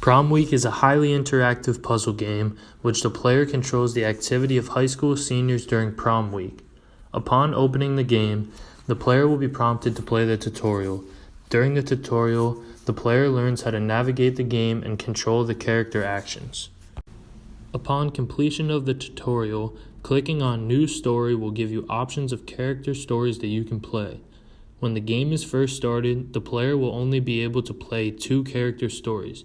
Prom Week is a highly interactive puzzle game which the player controls the activity of high school seniors during prom week. Upon opening the game, the player will be prompted to play the tutorial. During the tutorial, the player learns how to navigate the game and control the character actions. Upon completion of the tutorial, clicking on New Story will give you options of character stories that you can play. When the game is first started, the player will only be able to play 2 character stories.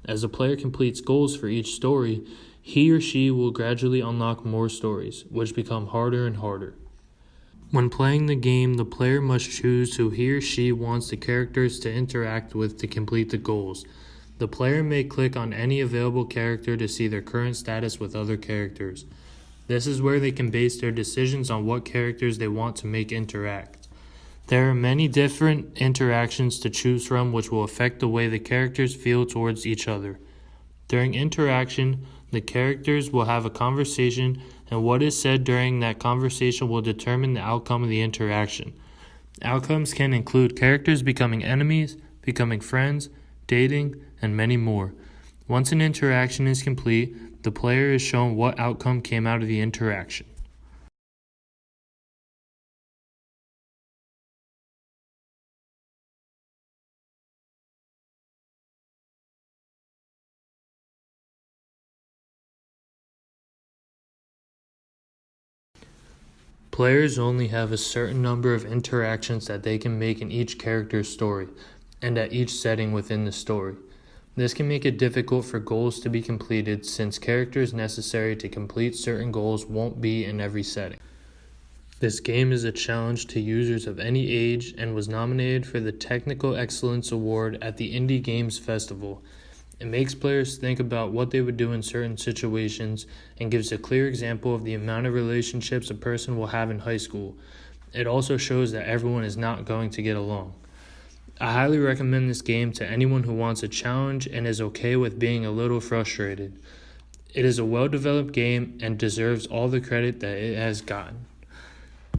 As the player completes goals for each story, he or she will gradually unlock more stories, which become harder and harder. When playing the game, the player must choose who he or she wants the characters to interact with to complete the goals. The player may click on any available character to see their current status with other characters. This is where they can base their decisions on what characters they want to make interact. There are many different interactions to choose from which will affect the way the characters feel towards each other. During interaction, the characters will have a conversation, and what is said during that conversation will determine the outcome of the interaction. Outcomes can include characters becoming enemies, becoming friends, dating, and many more. Once an interaction is complete, the player is shown what outcome came out of the interaction. Players only have a certain number of interactions that they can make in each character's story, and at each setting within the story. This can make it difficult for goals to be completed since characters necessary to complete certain goals won't be in every setting. This game is a challenge to users of any age and was nominated for the Technical Excellence Award at the Indie Games Festival. It makes players think about what they would do in certain situations and gives a clear example of the amount of relationships a person will have in high school. It also shows that everyone is not going to get along. I highly recommend this game to anyone who wants a challenge and is okay with being a little frustrated. It is a well-developed game and deserves all the credit that it has gotten.